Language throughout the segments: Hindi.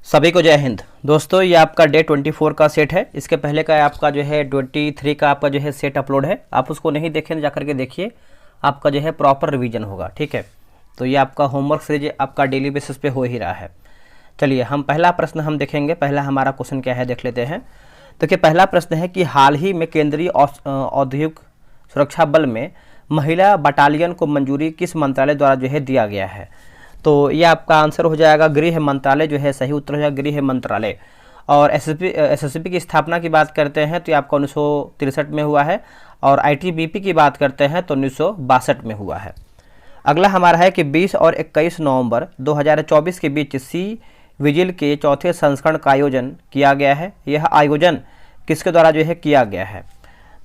सभी को जय हिंद। दोस्तों ये आपका डे 24 का सेट है। इसके पहले का आपका जो है 23 का आपका जो है सेट अपलोड है। आप उसको नहीं देखें तो जाकर के देखिए, आपका जो है प्रॉपर रिवीजन होगा। ठीक है, तो ये आपका होमवर्क सीरीज आपका डेली बेसिस पे हो ही रहा है। चलिए हम पहला प्रश्न हम देखेंगे। पहला हमारा क्वेश्चन क्या है देख लेते हैं। देखिए पहला प्रश्न है कि हाल ही में केंद्रीय औद्योगिक सुरक्षा बल में महिला बटालियन को मंजूरी किस मंत्रालय द्वारा जो है दिया गया है। तो ये आपका आंसर हो जाएगा गृह मंत्रालय, जो है सही उत्तर हो जाएगा गृह मंत्रालय। और एसएसबी की स्थापना की बात करते हैं तो ये आपका 1963 में हुआ है। और आईटीबीपी की बात करते हैं तो 1962 में हुआ है। अगला हमारा है कि 20 और 21 नवंबर 2024 के बीच सी विजिल के चौथे संस्करण का आयोजन किया गया है। यह आयोजन किसके द्वारा जो है किया गया है।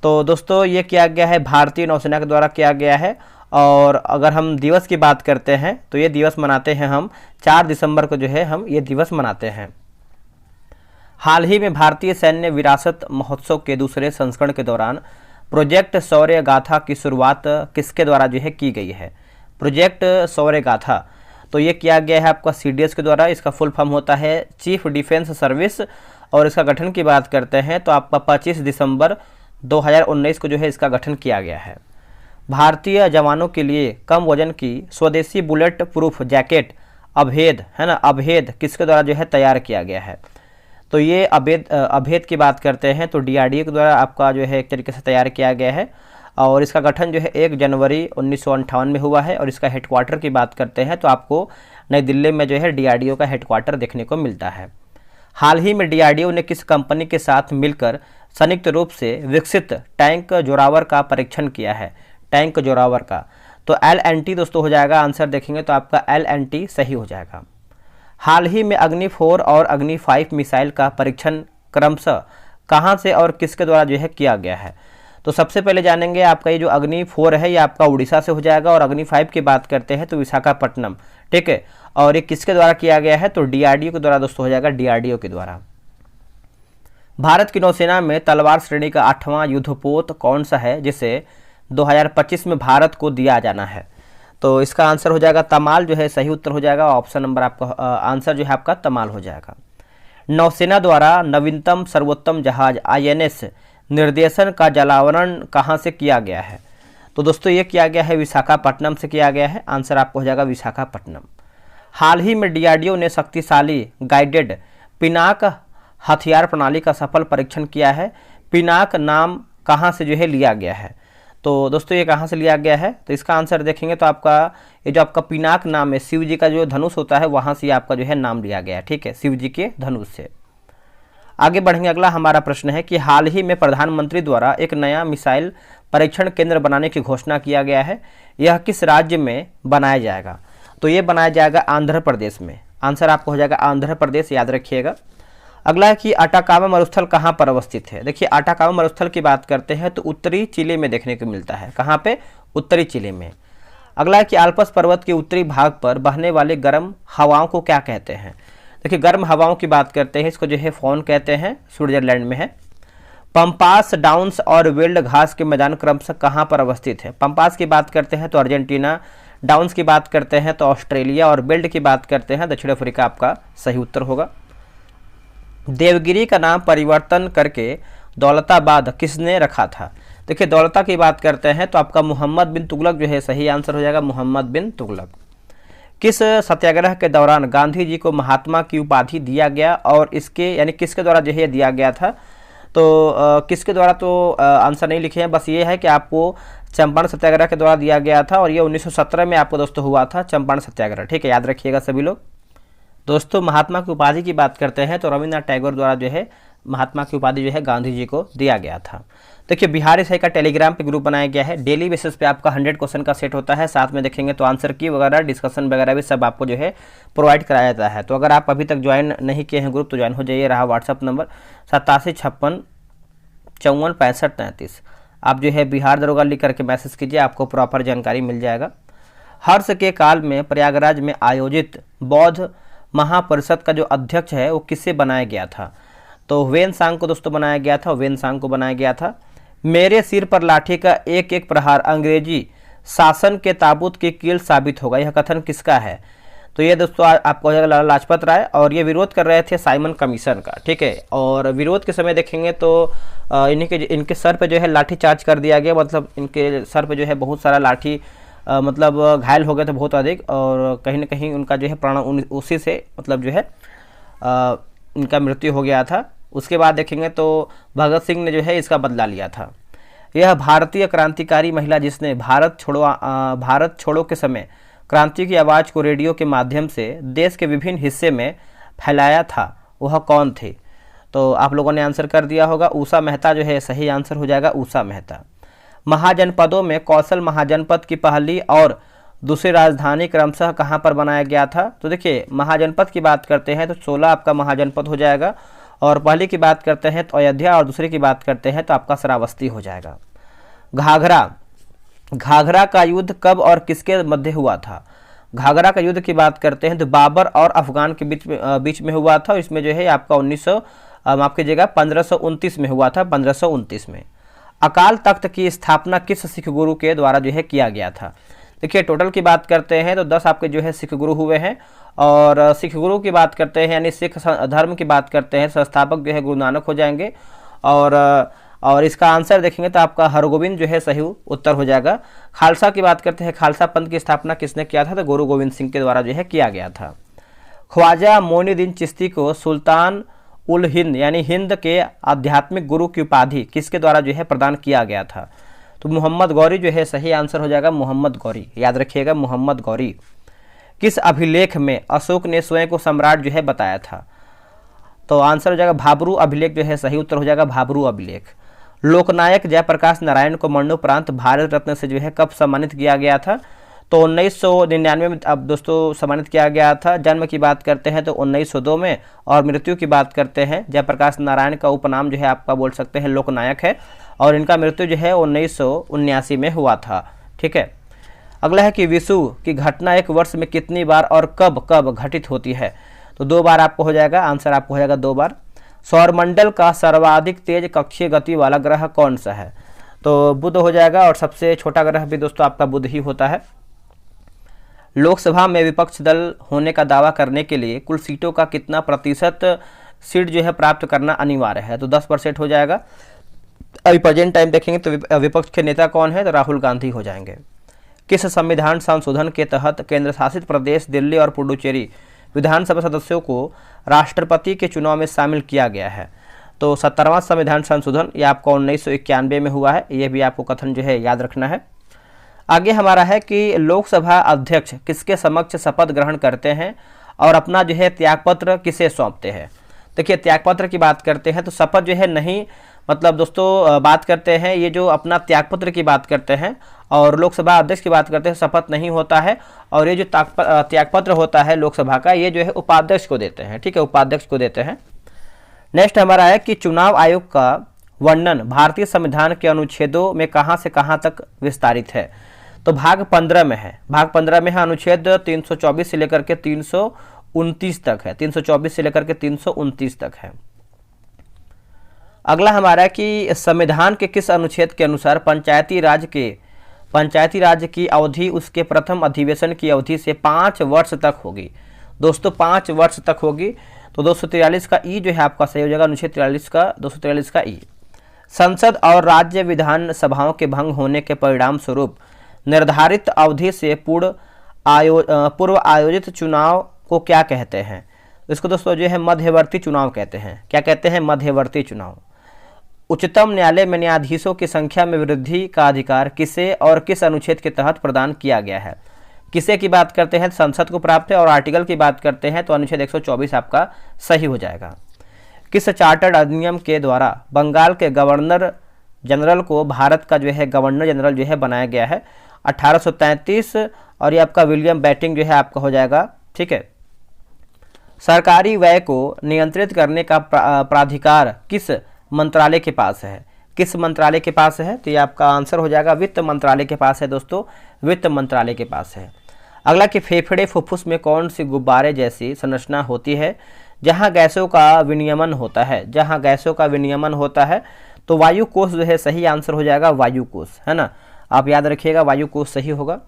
तो दोस्तों ये किया गया है भारतीय नौसेना के द्वारा किया गया है। और अगर हम दिवस की बात करते हैं तो ये दिवस मनाते हैं हम 4 दिसंबर को जो है हम ये दिवस मनाते हैं। हाल ही में भारतीय सैन्य विरासत महोत्सव के दूसरे संस्करण के दौरान प्रोजेक्ट शौर्य गाथा की शुरुआत किसके द्वारा जो है की गई है। प्रोजेक्ट शौर्य गाथा तो ये किया गया है आपका सीडीएस के द्वारा। इसका फुल फॉर्म होता है चीफ डिफेंस सर्विस। और इसका गठन की बात करते हैं तो आपका 25 दिसंबर 2019 को जो है इसका गठन किया गया है। भारतीय जवानों के लिए कम वजन की स्वदेशी बुलेट प्रूफ जैकेट अभेद है ना, अभेद किसके द्वारा जो है तैयार किया गया है। तो ये अभेद की बात करते हैं तो डीआरडीओ के द्वारा आपका जो है एक तरीके से तैयार किया गया है। और इसका गठन जो है 1 जनवरी 1958 में हुआ है। और इसका हेडक्वार्टर की बात करते हैं तो आपको नई दिल्ली में जो है डीआरडीओ का हेडक्वार्टर देखने को मिलता है। हाल ही में डीआरडीओ ने किस कंपनी के साथ मिलकर संयुक्त रूप से विकसित टैंक जोरावर का परीक्षण किया है। टैंक जोरावर का तो LNT दोस्तों हो जाएगा। आंसर देखेंगे तो आपका LNT सही हो जाएगा। हाल ही में अग्नि 4 और अग्नि 5 मिसाइल का परीक्षण क्रमशः कहां से और किसके द्वारा जो है किया गया है। तो सबसे पहले जानेंगे आपका ये जो अग्नि 4 है ये आपका उड़ीसा से हो जाएगा। और अग्नि 5 की बात करते हैं तो विशाखापट्टनम। ठीक है, और ये किसके द्वारा किया गया है तो डीआरडीओ के द्वारा दोस्तों हो जाएगा, डीआरडीओ के द्वारा। भारत की नौसेना में तलवार श्रेणी का 8वां युद्धपोत कौन सा है जिसे 2025 में भारत को दिया जाना है। तो इसका आंसर हो जाएगा तमाल, जो है सही उत्तर हो जाएगा। ऑप्शन नंबर आपका आंसर जो है आपका तमाल हो जाएगा। नौसेना द्वारा नवीनतम सर्वोत्तम जहाज INS निर्देशन का जलावरण कहाँ से किया गया है। तो दोस्तों ये किया गया है विशाखापट्टनम से किया गया है। आंसर आपको हो जाएगा विशाखापट्टनम। हाल ही में डीआरडीओ ने शक्तिशाली गाइडेड पिनाक हथियार प्रणाली का सफल परीक्षण किया है। पिनाक नाम कहाँ से जो है लिया गया है। तो दोस्तों ये कहाँ से लिया गया है तो इसका आंसर देखेंगे तो आपका ये जो आपका पिनाक नाम है शिव जी का जो धनुष होता है वहाँ से आपका जो है नाम लिया गया है। ठीक है, शिव जी के धनुष से। आगे बढ़ेंगे। अगला हमारा प्रश्न है कि हाल ही में प्रधानमंत्री द्वारा एक नया मिसाइल परीक्षण केंद्र बनाने की घोषणा किया गया है। यह किस राज्य में बनाया जाएगा। तो ये बनाया जाएगा आंध्र प्रदेश में। आंसर आपको हो जाएगा आंध्र प्रदेश, याद रखिएगा। अगला है कि अटाकामा मरुस्थल कहाँ पर अवस्थित है। देखिए अटाकामा मरुस्थल की बात करते हैं तो उत्तरी चिली में देखने को मिलता है। कहाँ पे, उत्तरी चिली में। अगला है कि आल्प्स पर्वत के उत्तरी भाग पर बहने वाले गर्म हवाओं को क्या कहते हैं। देखिए गर्म हवाओं की बात करते हैं, इसको जो है फॉन कहते हैं, स्विट्जरलैंड में है। पंपास डाउन्स और वेल्ड घास के मैदान क्रमशः कहाँ पर अवस्थित है। पंपास की बात करते हैं तो अर्जेंटीना, डाउन्स की बात करते हैं तो ऑस्ट्रेलिया, और बेल्ट की बात करते हैं दक्षिण अफ्रीका आपका सही उत्तर होगा। देवगिरी का नाम परिवर्तन करके दौलताबाद किसने रखा था। देखिए दौलता की बात करते हैं तो आपका मोहम्मद बिन तुगलक जो है सही आंसर हो जाएगा, मोहम्मद बिन तुगलक। किस सत्याग्रह के दौरान गांधी जी को महात्मा की उपाधि दिया गया और इसके यानी किसके द्वारा जो है दिया गया था। तो किसके द्वारा तो आंसर नहीं लिखे हैं, बस ये है कि आपको चंपारण सत्याग्रह के द्वारा दिया गया था। और ये 1917 में आपको दोस्तों हुआ था चंपारण सत्याग्रह। ठीक है, याद रखिएगा सभी लोग। दोस्तों महात्मा की उपाधि की बात करते हैं तो रविन्द्रनाथ टैगोर द्वारा जो है महात्मा की उपाधि जो है गांधी जी को दिया गया था। देखिए बिहारी सही का टेलीग्राम पे ग्रुप बनाया गया है। डेली बेसिस पे आपका 100 क्वेश्चन का सेट होता है। साथ में देखेंगे तो आंसर की वगैरह डिस्कशन वगैरह भी सब आपको जो है प्रोवाइड कराया जाता है। तो अगर आप अभी तक ज्वाइन नहीं किए हैं ग्रुप तो ज्वाइन हो जाइए। रहा व्हाट्सअप नंबर 8756546533। आप जो है बिहार दरोगा लिख करके मैसेज कीजिए, आपको प्रॉपर जानकारी मिल जाएगा। हर्ष के काल में प्रयागराज में आयोजित बौद्ध महापरिषद का जो अध्यक्ष है वो किससे बनाया गया था। तो वेनसांग को दोस्तों बनाया गया था, वेनसांग को बनाया गया था। मेरे सिर पर लाठी का एक एक प्रहार अंग्रेजी शासन के ताबूत की कील साबित होगा, यह कथन किसका है। तो ये दोस्तों आपको हो जाएगा लाला लाजपत राय, और ये विरोध कर रहे थे साइमन कमीशन का, ठीक है। और विरोध के समय देखेंगे तो इनके सर पे जो है लाठी चार्ज कर दिया गया, मतलब इनके सर पे जो है बहुत सारा लाठी मतलब घायल हो गए थे बहुत अधिक, और कहीं ना कहीं उनका जो है प्राण उसी से मतलब जो है इनका मृत्यु हो गया था। उसके बाद देखेंगे तो भगत सिंह ने जो है इसका बदला लिया था। यह भारतीय क्रांतिकारी महिला जिसने भारत छोड़ो के समय क्रांति की आवाज़ को रेडियो के माध्यम से देश के विभिन्न हिस्से में फैलाया था, वह कौन थे? तो आप लोगों ने आंसर कर दिया होगा, उषा मेहता जो है सही आंसर हो जाएगा, उषा मेहता। महाजनपदों में कौशल महाजनपद की पहली और दूसरी राजधानी क्रमशः कहाँ पर बनाया गया था? तो देखिए महाजनपद की बात करते हैं तो 16 आपका महाजनपद हो जाएगा, और पहली की बात करते हैं तो अयोध्या, और दूसरी की बात करते हैं तो आपका श्रावस्ती हो जाएगा। घाघरा का युद्ध कब और किसके मध्य हुआ था? घाघरा का युद्ध की बात करते हैं तो बाबर और अफगान के बीच में हुआ था। इसमें जो है आपका 1529 में हुआ था, 1529 में। अकाल तख्त की स्थापना किस सिख गुरु के द्वारा जो है किया गया था? देखिए टोटल की बात करते हैं तो 10 आपके जो है सिख गुरु हुए हैं, और सिख गुरु की बात करते हैं यानी सिख धर्म की बात करते हैं, संस्थापक जो है गुरु नानक हो जाएंगे। और इसका आंसर देखेंगे तो आपका हरगोविंद जो है सही उत्तर हो जाएगा। खालसा की बात करते हैं, खालसा पंथ की स्थापना किसने किया था? तो गुरु गोविंद सिंह के द्वारा जो है किया गया था। ख्वाजा मोइनुद्दीन चिश्ती को सुल्तान उल हिंद यानी हिंद के आध्यात्मिक गुरु की उपाधि किसके द्वारा जो है प्रदान किया गया था? तो मोहम्मद गौरी जो है सही आंसर हो जाएगा, मोहम्मद गौरी, याद रखिएगा मोहम्मद गौरी। किस अभिलेख में अशोक ने स्वयं को सम्राट जो है बताया था? तो आंसर हो जाएगा भाबरू अभिलेख जो है सही उत्तर हो जाएगा, भाबरू अभिलेख। लोकनायक जयप्रकाश नारायण को मरणोपरांत भारत रत्न से जो है कब सम्मानित किया गया था? तो 1999 में अब दोस्तों सम्मानित किया गया था। जन्म की बात करते हैं तो 1902 में, और मृत्यु की बात करते हैं जयप्रकाश नारायण का उपनाम जो है आपका बोल सकते हैं लोकनायक है, और इनका मृत्यु जो है 1979 में हुआ था, ठीक है। अगला है कि विषु की घटना एक वर्ष में कितनी बार और कब कब घटित होती है? तो 2 बार आपको हो जाएगा, आंसर आपको हो जाएगा 2 बार। सौरमंडल का सर्वाधिक तेज कक्षीय गति वाला ग्रह कौन सा है? तो बुध हो जाएगा, और सबसे छोटा ग्रह भी दोस्तों आपका बुध ही होता है। लोकसभा में विपक्ष दल होने का दावा करने के लिए कुल सीटों का कितना प्रतिशत सीट जो है प्राप्त करना अनिवार्य है? तो 10% हो जाएगा। अभी प्रेजेंट टाइम देखेंगे तो विपक्ष के नेता कौन है? तो राहुल गांधी हो जाएंगे। किस संविधान संशोधन के तहत केंद्र शासित प्रदेश दिल्ली और पुडुचेरी विधानसभा सदस्यों को राष्ट्रपति के चुनाव में शामिल किया गया है? तो 17वां संविधान संशोधन ये आपको 1991 में हुआ है, ये भी आपको कथन जो है याद रखना है। आगे हमारा है कि लोकसभा अध्यक्ष किसके समक्ष शपथ ग्रहण करते हैं और अपना जो है त्यागपत्र किसे सौंपते हैं? देखिए त्यागपत्र की बात करते हैं तो शपथ जो है नहीं, मतलब दोस्तों बात करते हैं ये जो अपना त्यागपत्र की बात करते हैं, और लोकसभा अध्यक्ष की बात करते हैं शपथ नहीं होता है, और ये जो त्यागपत्र होता है लोकसभा का ये जो है उपाध्यक्ष को देते हैं, ठीक है, उपाध्यक्ष को देते हैं। नेक्स्ट हमारा है कि चुनाव आयोग का वर्णन भारतीय संविधान के अनुच्छेदों में कहां से कहां तक विस्तारित है? तो भाग 15 में है, भाग 15 में है, अनुच्छेद 324 से लेकर के 329 तक है, 324 से लेकर के 329 तक है। अगला हमारा कि संविधान के किस अनुच्छेद के अनुसार पंचायती राज की अवधि उसके प्रथम अधिवेशन की अवधि से 5 वर्ष तक होगी? दोस्तों 5 वर्ष तक होगी। तो 243 का ई जो है आपका सही हो जाएगा, अनुच्छेद 43 का 243 का ई। संसद और राज्य विधानसभाओं के भंग होने के परिणाम स्वरूप निर्धारित अवधि से पूर्व आयोजित चुनाव को क्या कहते हैं? इसको दोस्तों जो है मध्यवर्ती चुनाव कहते हैं। क्या कहते हैं? मध्यवर्ती चुनाव। उच्चतम न्यायालय में न्यायाधीशों की संख्या में वृद्धि का अधिकार किसे और किस अनुच्छेद के तहत प्रदान किया गया है? किसे की बात करते हैं? संसद को प्राप्त है। और आर्टिकल की बात करते हैं तो अनुच्छेद 124 आपका सही हो जाएगा। किस चार्टर्ड अधिनियम के द्वारा बंगाल के गवर्नर जनरल को भारत का जो है गवर्नर जनरल जो है बनाया गया है? 1833। और ये आपका विलियम बैटिंग जो है आपका हो जाएगा, ठीक है। सरकारी व्यय को नियंत्रित करने का प्राधिकार किस मंत्रालय के पास है? किस मंत्रालय के पास है? तो ये आपका आंसर हो जाएगा वित्त मंत्रालय के पास है दोस्तों, वित्त मंत्रालय के पास है। अगला कि फेफड़े फुफ्फुस में कौन सी गुब्बारे जैसी संरचना होती है जहां गैसों का विनियमन होता है? जहां गैसों का विनियमन होता है तो वायु कोष जो है सही आंसर हो जाएगा, वायु कोष, है ना, आप याद रखिएगा वायु कोष सही होगा।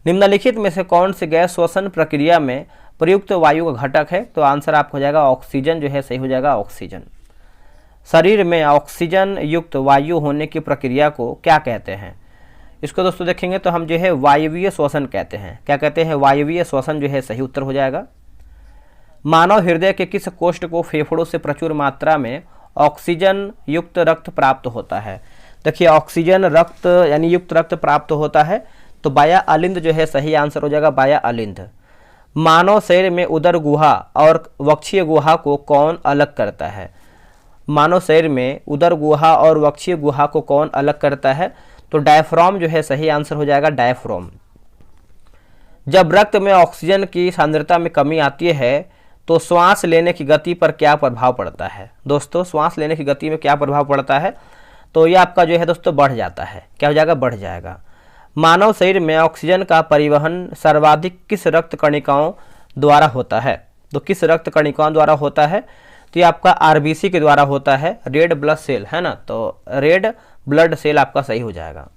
निम्नलिखित में से कौन सी गैस श्वसन प्रक्रिया में प्रयुक्त वायु का घटक है? तो आंसर आपको हो जाएगा ऑक्सीजन जो है सही हो जाएगा ऑक्सीजन। शरीर में ऑक्सीजन युक्त वायु होने की प्रक्रिया को क्या कहते हैं? इसको दोस्तों देखेंगे तो हम जो है वायवीय श्वसन कहते हैं। क्या कहते हैं? वायवीय श्वसन जो है सही उत्तर हो जाएगा। मानव हृदय के किस कोष्ठ को फेफड़ों से प्रचुर मात्रा में ऑक्सीजन युक्त रक्त प्राप्त होता है? देखिए ऑक्सीजन रक्त यानी युक्त रक्त प्राप्त होता है तो बाया अलिंद जो है सही आंसर हो जाएगा बाया अलिंद। मानव शरीर में उदर गुहा और वक्षीय गुहा को कौन अलग करता है? मानव शरीर में उदर गुहा और वक्षीय गुहा को कौन अलग करता है? तो डायफ्राम जो है सही आंसर हो जाएगा डायफ्राम। जब रक्त में ऑक्सीजन की सांद्रता में कमी आती है तो श्वास लेने की गति पर क्या प्रभाव पड़ता है? दोस्तों श्वास लेने की गति में क्या प्रभाव पड़ता है? तो ये आपका जो है दोस्तों बढ़ जाता है। क्या हो जाएगा? बढ़ जाएगा। मानव शरीर में ऑक्सीजन का परिवहन सर्वाधिक किस रक्त कणिकाओं द्वारा होता है? तो किस रक्त कणिकाओं द्वारा होता है? तो ये आपका आरबीसी के द्वारा होता है, रेड ब्लड सेल है ना, तो रेड ब्लड सेल आपका सही हो जाएगा।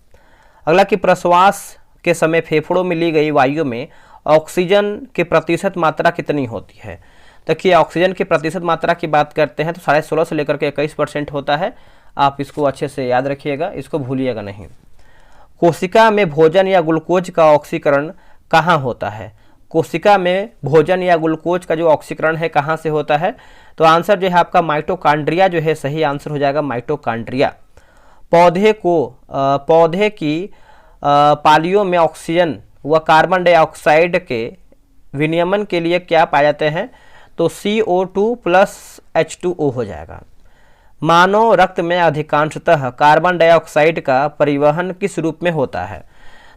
अगला कि प्रश्वास के समय फेफड़ों में ली गई वायु में ऑक्सीजन की प्रतिशत मात्रा कितनी होती है? देखिए ऑक्सीजन की प्रतिशत मात्रा की बात करते हैं तो 16.5 से लेकर के 21% होता है। आप इसको अच्छे से याद रखिएगा, इसको भूलिएगा नहीं। कोशिका में भोजन या ग्लूकोज का ऑक्सीकरण कहाँ होता है? कोशिका में भोजन या ग्लूकोज का जो ऑक्सीकरण है कहाँ से होता है? तो आंसर जो है आपका माइटोकॉन्ड्रिया जो है सही आंसर हो जाएगा माइटोकॉन्ड्रिया। पौधे की पालियों में ऑक्सीजन व कार्बन डाइऑक्साइड के विनियमन के लिए क्या पाए जाते हैं? तो CO2 प्लस H2O हो जाएगा। मानव रक्त में अधिकांशतः कार्बन डाइऑक्साइड का परिवहन किस रूप में होता है?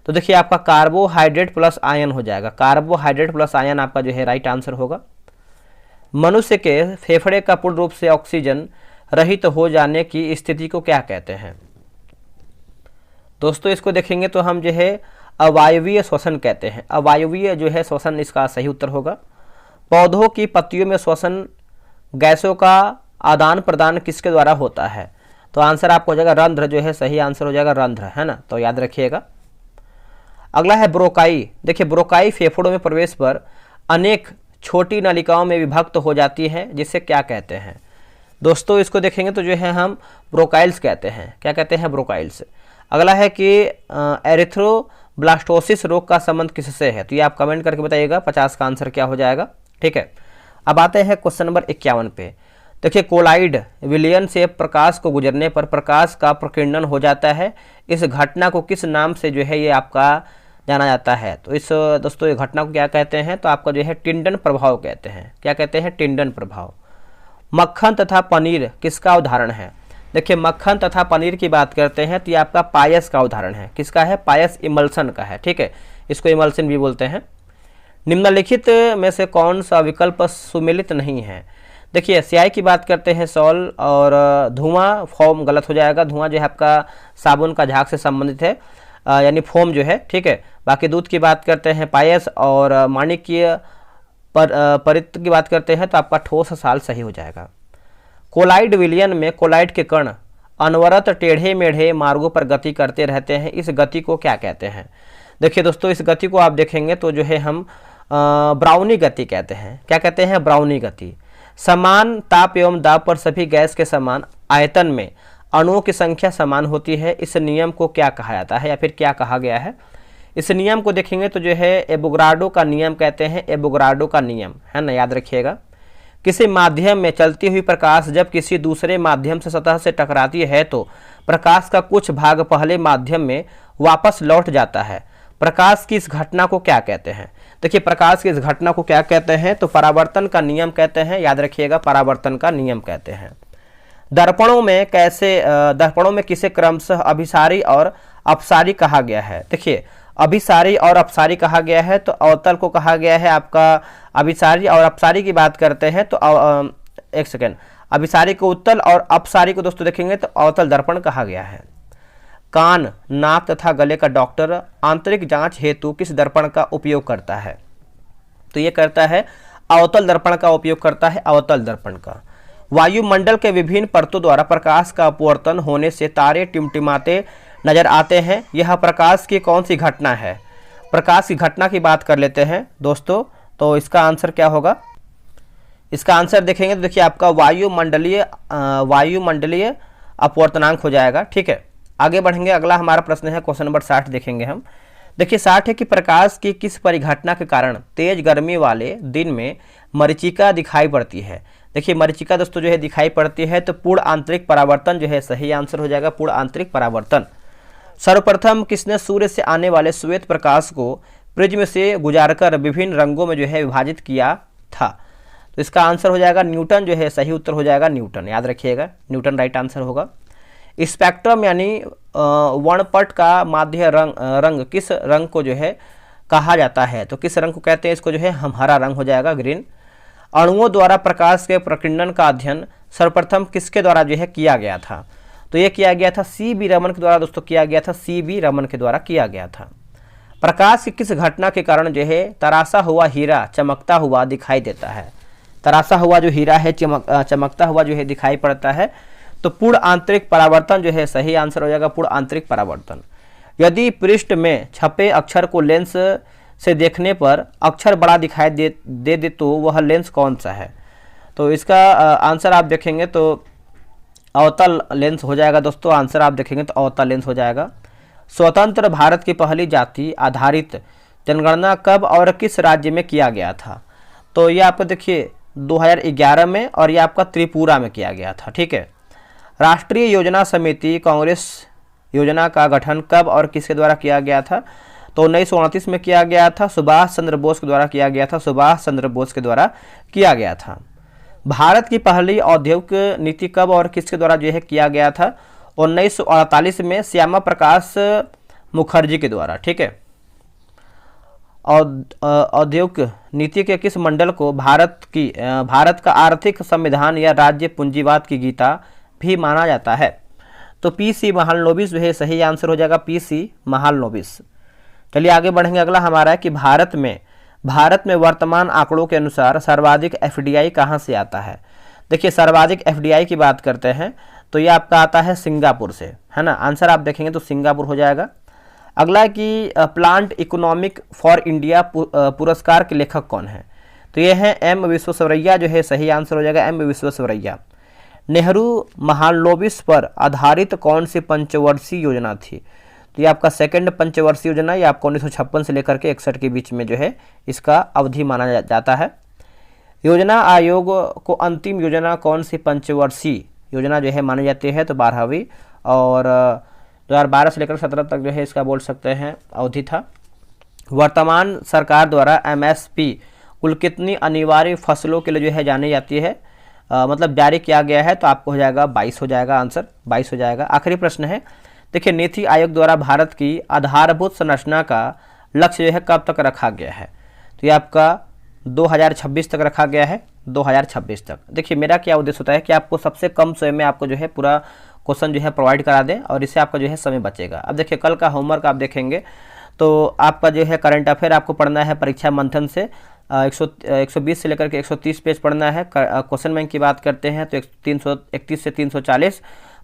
तो देखिए आपका कार्बोहाइड्रेट प्लस आयन हो जाएगा। कार्बोहाइड्रेट प्लस आयन आपका जो है राइट आंसर होगा। मनुष्य के फेफड़े का पूर्ण रूप से ऑक्सीजन रहित हो जाने की स्थिति को क्या कहते हैं? दोस्तों इसको देखेंगे तो हम जो है अवायवीय श्वसन कहते हैं। अवायवीय जो है श्वसन इसका सही उत्तर होगा। पौधों की पत्तियों में श्वसन गैसों का आदान प्रदान किसके द्वारा होता है? तो आंसर आपको हो जाएगा रंध्र जो है सही आंसर हो जाएगा रंध्र, है ना, तो याद रखिएगा। अगला है ब्रोकाई। देखिए ब्रोकाई फेफड़ों में प्रवेश पर अनेक छोटी नलिकाओं में विभक्त हो जाती है, जिसे क्या कहते हैं? दोस्तों इसको देखेंगे तो जो है हम ब्रोकाइल्स कहते हैं। क्या कहते हैं? ब्रोकाइल्स। अगला है कि एरिथ्रोब्लास्टोसिस रोग का संबंध किससे है? तो ये आप कमेंट करके बताइएगा 50 का आंसर क्या हो जाएगा। ठीक है, अब आते हैं क्वेश्चन नंबर 51 पे। देखिए कोलाइड विलयन से प्रकाश को गुजरने पर प्रकाश का प्रकीर्णन हो जाता है। इस घटना को किस नाम से जो है ये आपका जाना जाता है? तो इस दोस्तों ये घटना को क्या कहते हैं? तो आपका जो है टिंडन प्रभाव कहते हैं। क्या कहते हैं? टिंडन प्रभाव। मक्खन तथा पनीर किसका उदाहरण है? देखिए मक्खन तथा पनीर की बात करते हैं तो ये आपका पायस का उदाहरण है। किसका है? पायस इमल्सन का है। ठीक है, इसको इमल्सन भी बोलते हैं। निम्नलिखित में से कौन सा विकल्प सुमेलित नहीं है? देखिए स्याही की बात करते हैं सॉल, और धुआं फॉर्म गलत हो जाएगा। धुआं जो है आपका साबुन का झाग से संबंधित है, यानी फोम जो है। ठीक है, बाकी दूध की बात करते हैं पायस, और माणिक्य परित की बात करते हैं तो आपका ठोस साल सही हो जाएगा। कोलाइड विलयन में कोलाइड के कण अनवरत टेढ़े मेढ़े मार्गों पर गति करते रहते हैं। इस गति को क्या कहते हैं? देखिए दोस्तों इस गति को आप देखेंगे तो जो है हम ब्राउनी गति कहते हैं। क्या कहते हैं? ब्राउनी गति। समान ताप एवं दाब पर सभी गैस के समान आयतन में अणुओं की संख्या समान होती है। इस नियम को क्या कहा जाता है या फिर क्या कहा गया है? इस नियम को देखेंगे तो जो है एवोगाड्रो का नियम कहते हैं। एवोगाड्रो का नियम, है ना, याद रखिएगा। किसी माध्यम में चलती हुई प्रकाश जब किसी दूसरे माध्यम से सतह से टकराती है तो प्रकाश का कुछ भाग पहले माध्यम में वापस लौट जाता है। प्रकाश की इस घटना को क्या कहते हैं? देखिए प्रकाश की इस घटना को क्या कहते हैं? तो परावर्तन का नियम कहते हैं। याद रखिएगा, परावर्तन का नियम कहते हैं। दर्पणों में किसे क्रमशः अभिसारी और अपसारी कहा गया है? देखिए अभिसारी और अपसारी कहा गया है तो अवतल को कहा गया है आपका अभिसारी, और अपसारी की बात करते हैं तो एक सेकेंड, अभिसारी को उत्तल और अपसारी को दोस्तों देखेंगे तो अवतल दर्पण कहा गया है। कान, नाक तथा गले का डॉक्टर आंतरिक जांच हेतु किस दर्पण का उपयोग करता है? तो ये करता है अवतल दर्पण का उपयोग करता है, अवतल दर्पण का। वायुमंडल के विभिन्न परतों द्वारा प्रकाश का अपवर्तन होने से तारे टिमटिमाते नजर आते हैं। यह प्रकाश की कौन सी घटना है? प्रकाश की घटना की बात कर लेते हैं दोस्तों, तो इसका आंसर क्या होगा? इसका आंसर देखेंगे तो देखिए आपका वायुमंडलीय अपवर्तनांक हो जाएगा। ठीक है, आगे बढ़ेंगे। अगला हमारा प्रश्न है क्वेश्चन नंबर 60 देखेंगे हम। देखिए 60 है कि प्रकाश की किस परिघटना के कारण तेज गर्मी वाले दिन में मरीचिका दिखाई पड़ती है। देखिए मरीचिका दोस्तों जो है दिखाई पड़ती है, तो पूर्ण आंतरिक परावर्तन जो है सही आंसर हो जाएगा, पूर्ण आंतरिक परावर्तन। सर्वप्रथम किसने सूर्य से आने वाले श्वेत प्रकाश को प्रिज्म से गुजारकर विभिन्न रंगों में जो है विभाजित किया था? तो इसका आंसर हो जाएगा न्यूटन जो है सही उत्तर हो जाएगा, न्यूटन। याद रखिएगा न्यूटन राइट आंसर होगा। स्पेक्ट्रम यानी वर्णपट का माध्य रंग किस रंग को जो है कहा जाता है? तो किस रंग को कहते हैं? इसको जो है हम हरा रंग हो जाएगा, ग्रीन। अणुओं द्वारा प्रकाश के प्रकीर्णन का अध्ययन सर्वप्रथम किसके द्वारा जो है किया गया था? तो ये किया गया था C.B. रमन के द्वारा दोस्तों किया गया था, C.B. रमन के द्वारा किया गया था। प्रकाश की किस घटना के कारण जो है तराशा हुआ हीरा चमकता हुआ दिखाई देता है? तराशा हुआ जो हीरा है चमकता हुआ जो है दिखाई पड़ता है, तो पूर्ण आंतरिक परावर्तन जो है सही आंसर हो जाएगा, पूर्ण आंतरिक परावर्तन। यदि पृष्ठ में छपे अक्षर को लेंस से देखने पर अक्षर बड़ा दिखाई दे तो वह लेंस कौन सा है? तो इसका आंसर आप देखेंगे तो अवतल लेंस हो जाएगा दोस्तों। आंसर आप देखेंगे तो अवतल लेंस हो जाएगा। स्वतंत्र भारत की पहली जाति आधारित जनगणना कब और किस राज्य में किया गया था? तो ये आपको देखिए 2011 में, और ये आपका त्रिपुरा में किया गया था। ठीक है। राष्ट्रीय योजना समिति कांग्रेस योजना का गठन कब और किसके द्वारा किया गया था? तो 1929 में किया गया था, सुभाष चंद्र बोस के द्वारा किया गया था, सुभाष चंद्र बोस के द्वारा किया गया था। भारत की पहली औद्योगिक नीति कब और किसके द्वारा जो है किया गया था? 1948 में श्यामा प्रकाश मुखर्जी के द्वारा। ठीक है। औद्योगिक नीति के किस मंडल को भारत का आर्थिक संविधान या राज्य पूंजीवाद की गीता भी माना जाता है? तो PC महालनोबिस जो है सही आंसर हो जाएगा, PC महालनोबिस। चलिए आगे बढ़ेंगे। अगला हमारा है कि भारत में वर्तमान आंकड़ों के अनुसार सर्वाधिक FDI कहाँ से आता है? देखिए सर्वाधिक FDI की बात करते हैं तो ये आपका आता है सिंगापुर से, है ना। आंसर आप देखेंगे तो सिंगापुर हो जाएगा। अगला है कि प्लांट इकोनॉमिक फॉर इंडिया पुरस्कार के लेखक कौन है? तो ये है M विश्वेश्वरैया जो है सही आंसर हो जाएगा, M विश्वेश्वरैया। नेहरू महालनोबिस पर आधारित कौन सी पंचवर्षीय योजना थी? तो ये आपका सेकंड पंचवर्षीय योजना, ये आपको 1956 से लेकर के 61 के बीच में जो है इसका अवधि माना जाता है। योजना आयोग को अंतिम योजना कौन सी पंचवर्षीय योजना जो है मानी जाती है? तो 12वीं, और 2012 से लेकर 17 तक जो है इसका बोल सकते हैं अवधि था। वर्तमान सरकार द्वारा MSP कुल कितनी अनिवार्य फसलों के लिए जो है जानी जाती है, मतलब जारी किया गया है? तो आपको हो जाएगा 22 हो जाएगा, आंसर 22 हो जाएगा। आखिरी प्रश्न है, देखिए नीति आयोग द्वारा भारत की आधारभूत संरचना का लक्ष्य जो है कब तक रखा गया है? तो ये आपका 2026 तक रखा गया है, 2026 तक। देखिए मेरा क्या उद्देश्य होता है कि आपको सबसे कम समय में आपको जो है पूरा क्वेश्चन जो है प्रोवाइड करा दें, और इससे आपका जो है समय बचेगा। अब देखिए कल का होमवर्क आप देखेंगे तो आपका जो है करंट अफेयर आपको पढ़ना है परीक्षा मंथन से 120 से लेकर के 130 पेज पढ़ना है। क्वेश्चन बैंक की बात करते हैं तो 331 से 340।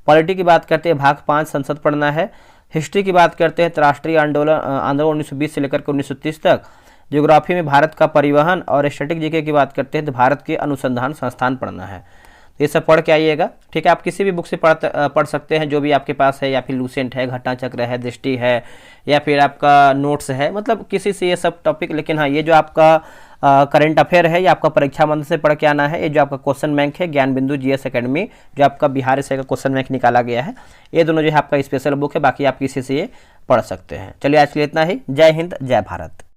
पॉलिटी की बात करते हैं भाग 5 संसद पढ़ना है। हिस्ट्री की बात करते हैं तो राष्ट्रीय आंदोलन 1920 से लेकर के 1930 तक। ज्योग्राफी में भारत का परिवहन, और स्टैटिक जीके की बात करते हैं तो भारत के अनुसंधान संस्थान पढ़ना है। तो ये सब पढ़ के आइएगा। ठीक है, आप किसी भी बुक से पढ़ सकते हैं जो भी आपके पास है, या फिर लूसेंट है, घटनाचक्र है, दृष्टि है, या फिर आपका नोट्स है, मतलब किसी से ये सब टॉपिक। लेकिन हाँ, ये जो आपका करंट अफेयर है ये आपका परीक्षा मंच से पढ़ के आना है। ये जो आपका क्वेश्चन बैंक है ज्ञान बिंदु GS अकेडमी, जो आपका बिहार से का क्वेश्चन बैंक निकाला गया है, ये दोनों जो है आपका स्पेशल बुक है। बाकी आप किसी से ये पढ़ सकते हैं। चलिए आज के लिए इतना ही। जय हिंद, जय भारत।